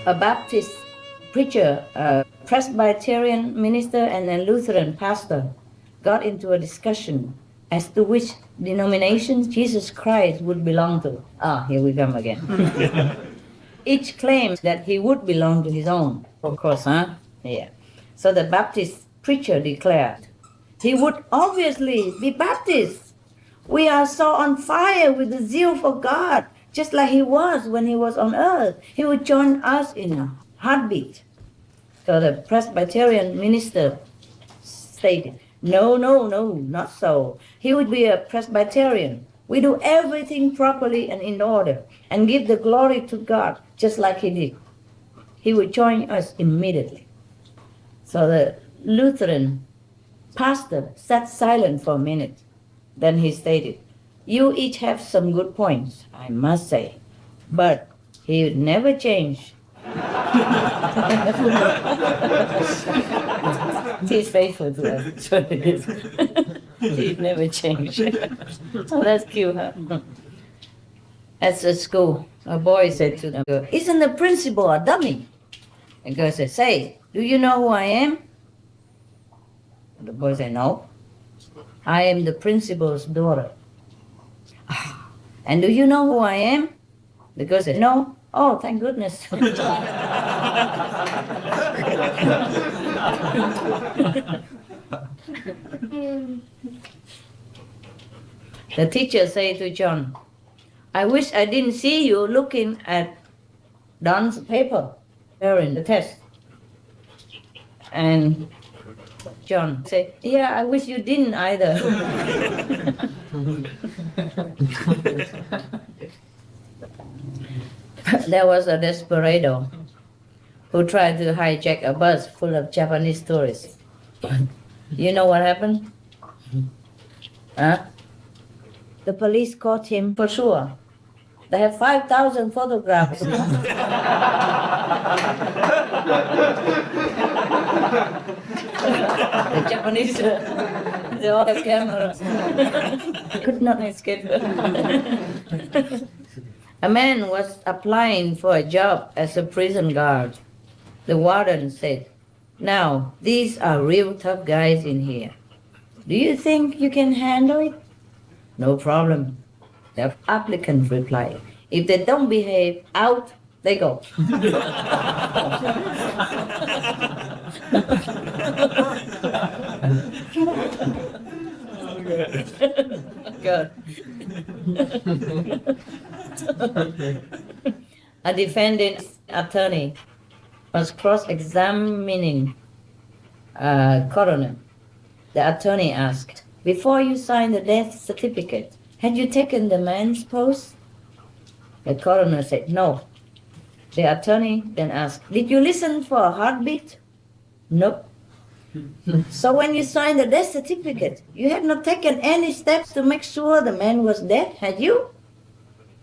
A Baptist preacher, a Presbyterian minister, and a Lutheran pastor got into a discussion as to which denomination Jesus Christ would belong to. Here we come again. Each claimed that he would belong to his own. Of course, huh? Yeah. So the Baptist preacher declared, he would obviously be Baptist. We are so on fire with the zeal for God, just like he was when he was on earth. He would join us in a heartbeat. So the Presbyterian minister stated, no, not so. He would be a Presbyterian. We do everything properly and in order and give the glory to God, just like he did. He would join us immediately. So the Lutheran pastor sat silent for a minute. Then he stated, you each have some good points, I must say, but he would never change. He's faithful to us. That's what it is. He'd never change. Oh, that's cute, huh? At the school, a boy said to the girl, isn't the principal a dummy? The girl said, say, do you know who I am? The boy said, no. I am the principal's daughter. And do you know who I am? The girl said, no. Oh, thank goodness. The teacher said to John, I wish I didn't see you looking at Don's paper during the test. And John said, yeah, I wish you didn't either. There was a desperado who tried to hijack a bus full of Japanese tourists. You know what happened? Huh? The police caught him for sure. They have 5,000 photographs. The Japanese, they all have cameras. Could not escape. A man was applying for a job as a prison guard. The warden said, now, these are real tough guys in here. Do you think you can handle it? No problem. The applicant replied, if they don't behave, out they go. Good. A defendant's attorney was cross-examining a coroner. The attorney asked, before you signed the death certificate, had you taken the man's pulse? The coroner said, no. The attorney then asked, did you listen for a heartbeat? Nope. So when you signed the death certificate, you had not taken any steps to make sure the man was dead, had you?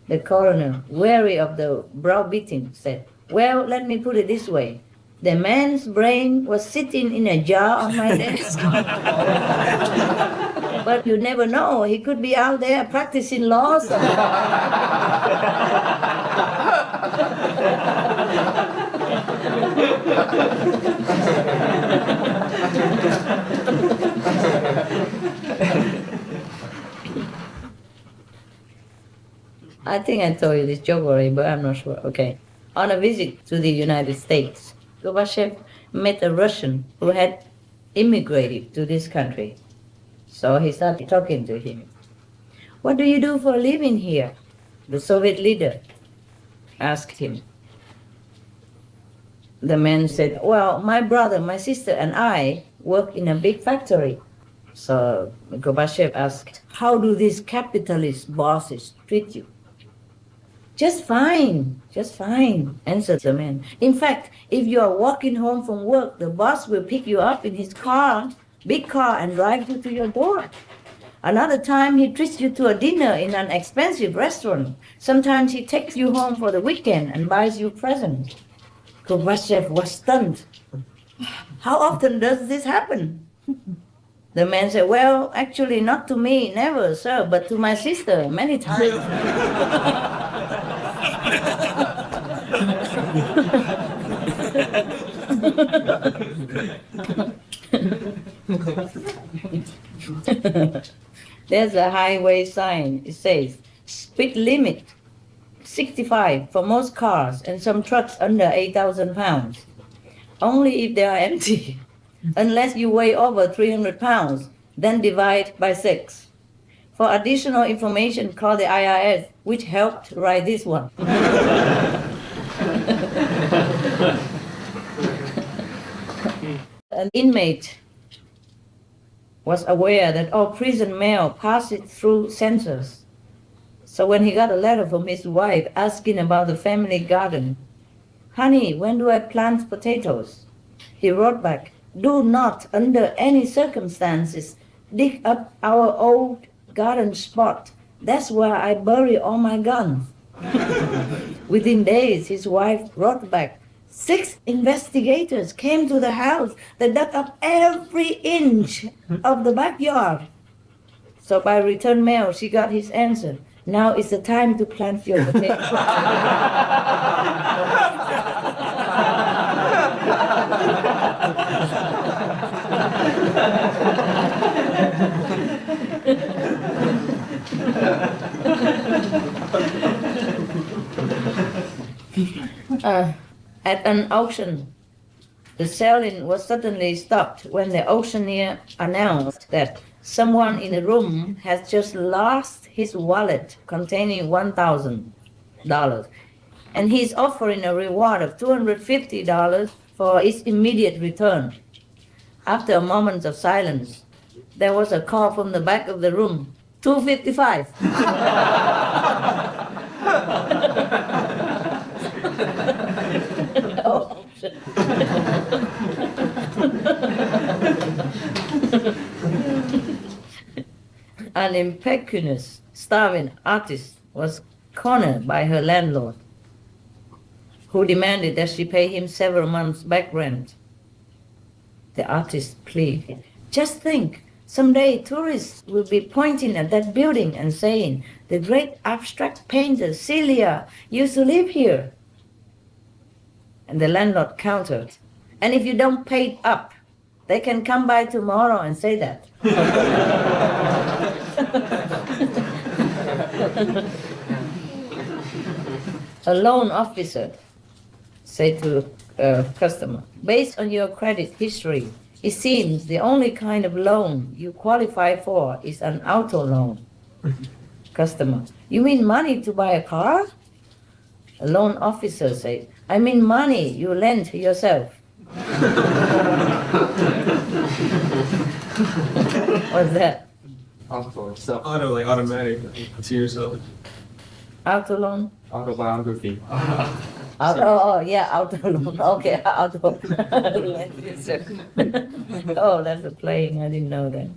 The coroner, weary of the browbeating, said, well, let me put it this way. The man's brain was sitting in a jar on my desk. But you never know, he could be out there practicing law somewhere. I think I told you this joke already, but I'm not sure. Okay. On a visit to the United States, Gorbachev met a Russian who had immigrated to this country. So he started talking to him. What do you do for a living here? The Soviet leader asked him. The man said, well, my brother, my sister, and I work in a big factory. So Gorbachev asked, how do these capitalist bosses treat you? Just fine, answered the man. In fact, if you are walking home from work, the boss will pick you up in his car, big car, and drive you to your door. Another time, he treats you to a dinner in an expensive restaurant. Sometimes he takes you home for the weekend and buys you presents. Gorbachev was stunned. How often does this happen? The man said, well, actually not to me, never, sir, but to my sister, many times. There's a highway sign. It says, speed limit 65 for most cars and some trucks under 8,000 pounds. Only if they are empty. Unless you weigh over 300 pounds, then divide by 6. For additional information, call the IRS, which helped write this one. An inmate was aware that all prison mail passes through censors. So when he got a letter from his wife asking about the family garden, "Honey, when do I plant potatoes?" He wrote back, "Do not, under any circumstances, dig up our old garden spot. That's where I bury all my guns." Within days, his wife wrote back, "6 investigators came to the house. They dug up every inch of the backyard." So by return mail, she got his answer. "Now is the time to plant your potatoes." At an auction, the selling was suddenly stopped when the auctioneer announced that someone in the room has just lost his wallet containing $1,000, and he's offering a reward of $250 for its immediate return. After a moment of silence, there was a call from the back of the room, $255. Oh. An impecunious, starving artist was cornered by her landlord, who demanded that she pay him several months' back rent. The artist pleaded, "Just think, someday tourists will be pointing at that building and saying, 'The great abstract painter Celia used to live here.'" And the landlord countered, "And if you don't pay it up, they can come by tomorrow and say that." A loan officer said to a customer, "Based on your credit history, it seems the only kind of loan you qualify for is an auto loan." Customer, "You mean money to buy a car?" A loan officer said, "I mean money you lend yourself." What's that? Auto, like automatic, to yourself. Auto loan? Autobiography. Yeah, auto loan. Okay, auto. Oh, that's a playing. I didn't know that.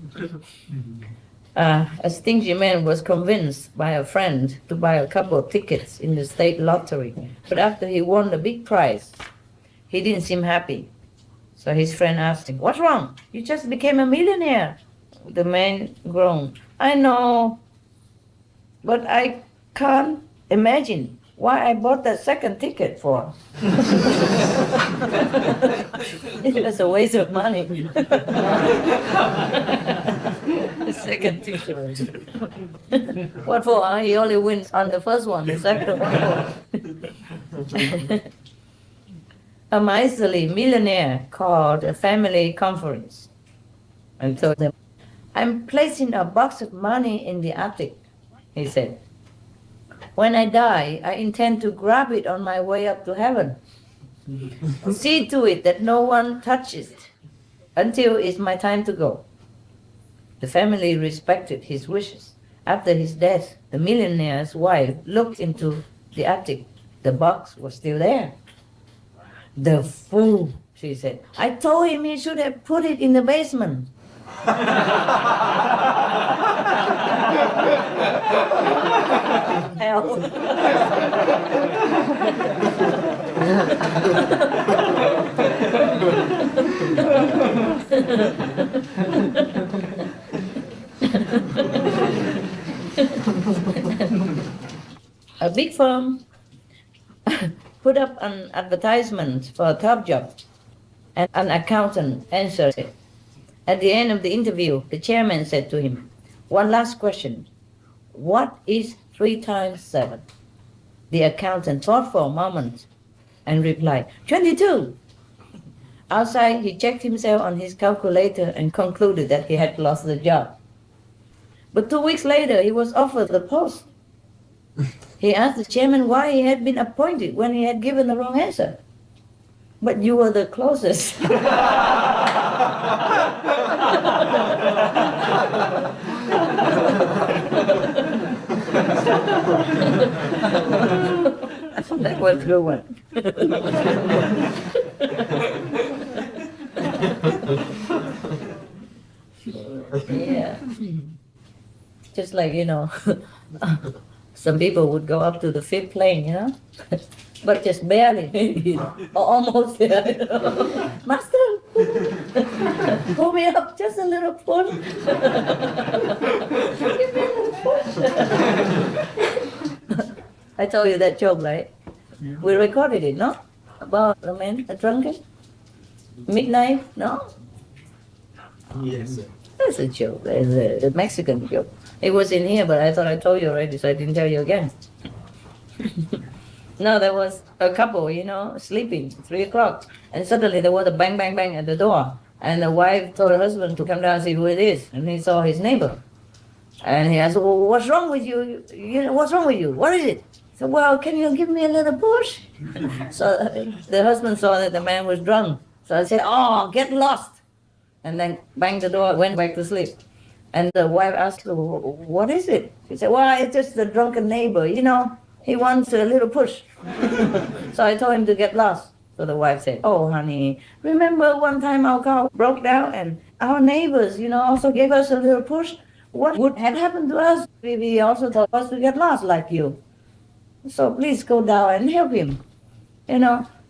A stingy man was convinced by a friend to buy a couple of tickets in the state lottery. But after he won the big prize, he didn't seem happy. So his friend asked him, "What's wrong? You just became a millionaire." The man groaned, "I know, but I can't imagine why I bought that second ticket for." It was a waste of money. The second ticket. What for? He only wins on the first one, the second one. A miserly millionaire called a family conference and told them, "I'm placing a box of money in the attic," he said. "When I die, I intend to grab it on my way up to heaven. See to it that no one touches it until it's my time to go." The family respected his wishes. After his death, the millionaire's wife looked into the attic. The box was still there. "The fool," she said. "I told him he should have put it in the basement." Hell. A big firm put up an advertisement for a top job and an accountant answered it. At the end of the interview, the chairman said to him, "One last question. What is 3 times 7? The accountant thought for a moment and replied, 22. Outside, he checked himself on his calculator and concluded that he had lost the job. But 2 weeks later, he was offered the post. He asked the chairman why he had been appointed when he had given the wrong answer. But you were the closest. That was a good one. Yeah. Just like, some people would go up to the 5th plane, but just barely, or almost there. Master, pull me up just a little push. Give me a little push. I told you that joke, right? Yeah. We recorded it, no? About a man, a drunken? Midnight, no? Yes. That's a joke. It's a Mexican joke. It was in here, but I thought I told you already, so I didn't tell you again. No, there was a couple, sleeping, 3 o'clock. And suddenly there was a bang, bang, bang at the door. And the wife told her husband to come down and see who it is. And he saw his neighbor. And he asked, well, what's wrong with you? What's wrong with you? What is it? He said, well, can you give me a little push? So the husband saw that the man was drunk. So I said, oh, get lost. And then banged the door, went back to sleep. And the wife asked her, what is it? She said, well, it's just the drunken neighbor, he wants a little push. So I told him to get lost. So the wife said, oh, honey, remember one time our car broke down and our neighbors, also gave us a little push? What would have happened to us if he also told us to get lost like you? So please go down and help him,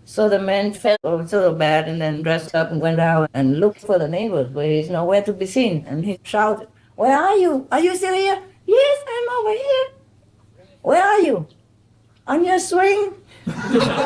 So the man felt so bad and then dressed up and went out and looked for the neighbors, but he's nowhere to be seen. And he shouted, where are you? Are you still here? Yes, I'm over here. Where are you? On your swing? Yeah.